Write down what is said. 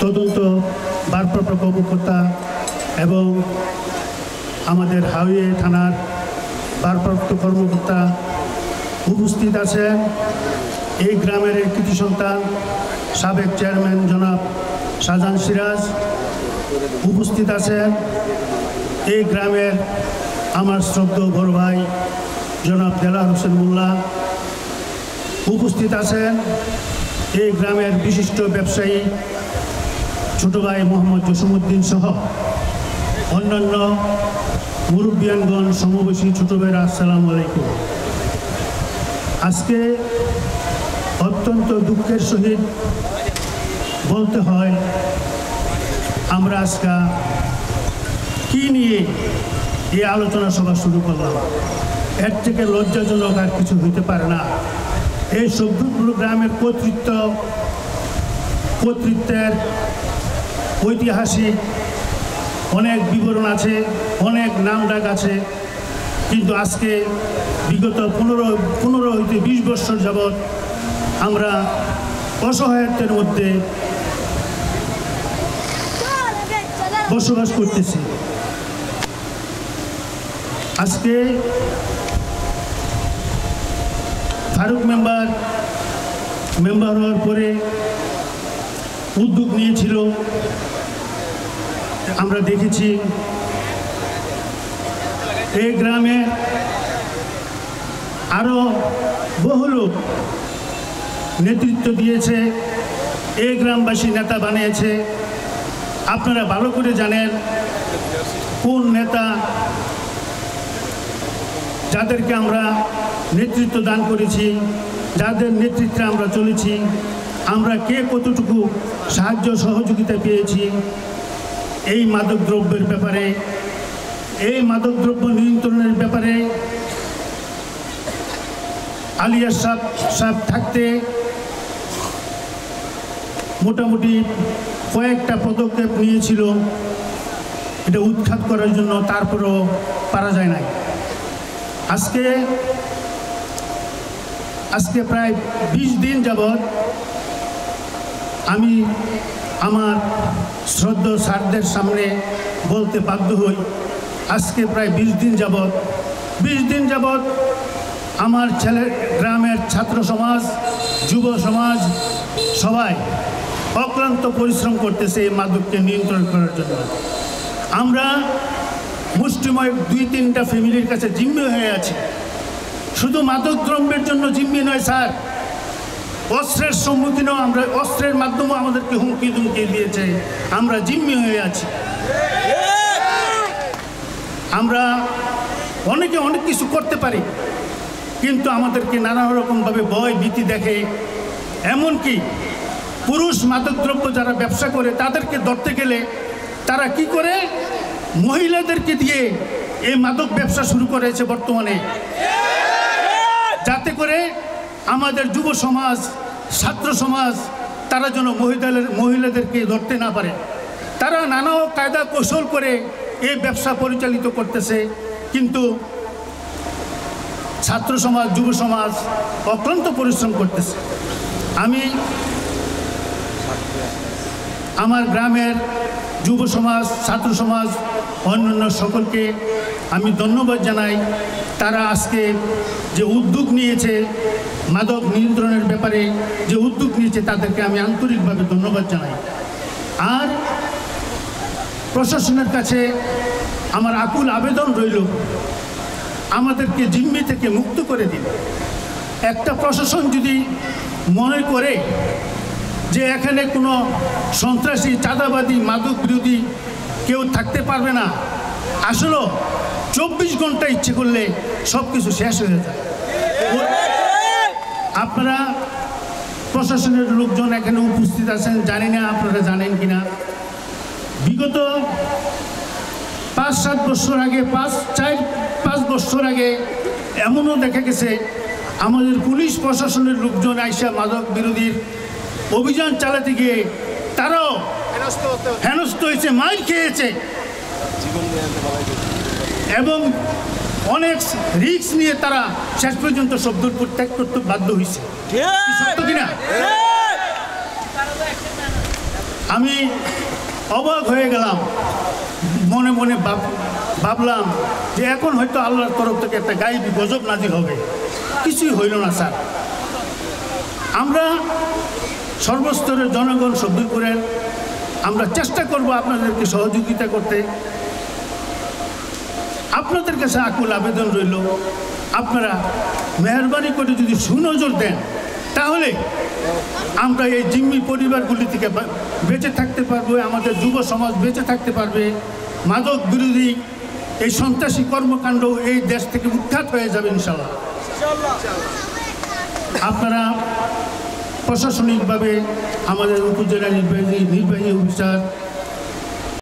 তদন্ত ভারপ্রাপ্ত কর্মকর্তা এবং আমাদের হাইওয়ে থানার ভারপ্রাপ্ত কর্মকর্তা উপস্থিত আছেন। এই গ্রামের কৃতি সন্তান সাবেক চেয়ারম্যান জনাব শাহজাহান সিরাজ উপস্থিত আছেন। এই গ্রামের আমার শ্রদ্ধেয় বড় ভাই জনাব দেলার হোসেন মোল্লা উপস্থিত আছেন। এই গ্রামের বিশিষ্ট ব্যবসায়ী ছোট ভাই মোহাম্মদ জসিমউদ্দিন সহ অন্যান্য মুরব্বিয়ানগণ, সমবয়সী ছোট ভাইরা, আসসালামু আলাইকুম। আজকে অত্যন্ত দুঃখের সহিত বলতে হয়, আমরা আজকে কি নিয়ে এই আলোচনা সভা শুরু করলাম। এর থেকে লজ্জাজনক আর কিছু হইতে পারে না। এই সবগুলো গ্রামের কর্তৃত্বের ঐতিহাসিক অনেক বিবরণ আছে, অনেক নাম ডাক আছে, কিন্তু আজকে বিগত 15 হইতে 20 বছর যাবৎ আমরা অসহায়ত্বের মধ্যে বসবাস করতেছি। আজকে ফারুক মেম্বার হওয়ার পরে উদ্যোগ নিয়েছিল, আমরা দেখেছি এই গ্রামে আরো বহু লোক নেতৃত্ব দিয়েছে, এই গ্রামবাসী নেতা বানিয়েছে। আপনারা ভালো করে জানেন কোন নেতা যাদেরকে আমরা নেতৃত্ব দান করেছি, যাদের নেতৃত্বে আমরা চলেছি, আমরা কে কতটুকু সাহায্য সহযোগিতা পেয়েছি এই মাদকদ্রব্যের ব্যাপারে, এই মাদকদ্রব্য নিয়ন্ত্রণের ব্যাপারে। আলিয়াস সাহেব থাকতে মোটামুটি কয়েকটা পদক্ষেপ নিয়েছিল এটা উৎখাত করার জন্য, তারপরেও পারা যায় নাই। আজকে প্রায় 20 দিন যাবৎ আমি আমার শ্রদ্ধেয় স্যারদের সামনে বলতে বাধ্য হই, আজকে প্রায় 20 দিন যাবৎ আমার গ্রামের ছাত্র সমাজ, যুব সমাজ সবাই অক্লান্ত পরিশ্রম করতেছে এই মাদককে নিয়ন্ত্রণ করার জন্য। আমরা মুষ্টিময় 2-3টা ফ্যামিলির কাছে জিম্মি হয়ে আছি। শুধু মাদক দ্রব্যের জন্য জিম্মি নয় স্যার, অস্ত্রের সম্মুখীনও আমরা, অস্ত্রের মাধ্যমেও আমাদেরকে হুমকি ধুমকি দিয়েছে, আমরা জিম্মি হয়ে আছি। আমরা অনেকে অনেক কিছু করতে পারি, কিন্তু আমাদেরকে নানা রকমভাবে ভয় ভীতি দেখে। এমনকি পুরুষ মাদকদ্রব্য যারা ব্যবসা করে তাদেরকে ধরতে গেলে তারা কি করে, মহিলাদেরকে দিয়ে এই মাদক ব্যবসা শুরু করেছে বর্তমানে, যাতে করে আমাদের যুব সমাজ, ছাত্র সমাজ তারা যেন মহিলাদেরকে ধরতে না পারে। তারা নানা কায়দা কৌশল করে এই ব্যবসা পরিচালিত করতেছে, কিন্তু ছাত্র সমাজ, যুব সমাজ অক্লান্ত পরিশ্রম করতেছে। আমি আমার গ্রামের যুব সমাজ, ছাত্র সমাজ, অন্যান্য সকলকে আমি ধন্যবাদ জানাই। তারা আজকে যে উদ্যোগ নিয়েছে মাদক নিয়ন্ত্রণের ব্যাপারে, যে উদ্যোগ নিয়েছে তাদেরকে আমি আন্তরিকভাবে ধন্যবাদ জানাই। আর প্রশাসনের কাছে আমার আকুল আবেদন রইল, আমাদেরকে জিম্মি থেকে মুক্ত করে দিন। একটা প্রশাসন যদি মনে করে যে এখানে কোনো সন্ত্রাসী, চাঁদাবাদী, মাদক বিরোধী কেউ থাকতে পারবে না, আসলে 24 ঘন্টা ইচ্ছে করলে সব কিছু শেষ হয়ে যায়। আপনারা প্রশাসনের লোকজন এখানে উপস্থিত আছেন, জানি না আপনারা জানেন কিনা, বিগত 5-7 বছর আগে, 4-5 বছর আগে এমনও দেখা গেছে আমাদের পুলিশ প্রশাসনের লোকজন আইসা মাদক বিরোধীর অভিযান চালাতে গিয়ে তারাও হেনস্থ হয়েছে, মাইর খেয়েছে এবং অনেক রিস্ক নিয়ে তারা শেষ পর্যন্ত শব্দপুর ত্যাগ করতে বাধ্য হয়েছে, সত্য কিনা? আমি অবাক হয়ে গেলাম, মনে মনে ভাবলাম যে এখন হয়তো আল্লাহর তরফ থেকে একটা গায়েবী গজব নাজিল হবে। কিছুই হইল না স্যার। আমরা সর্বস্তরের জনগণ সবদূর করেন, আমরা চেষ্টা করব আপনাদেরকে সহযোগিতা করতে। আপনাদের কাছে আকুল আবেদন রইল, আপনারা মেহরবানি করে যদি সুনজর দেন তাহলে আমরা এই জিম্মি পরিবারগুলি থেকে বেঁচে থাকতে পারবো, আমাদের যুব সমাজ বেঁচে থাকতে পারবে, মাদক বিরোধী এই সন্ত্রাসী কর্মকাণ্ড এই দেশ থেকে উৎখাত হয়ে যাবে ইনশাল্লাহ। আপনারা প্রশাসনিকভাবে আমাদের উপজেলা নির্বাহী অফিসার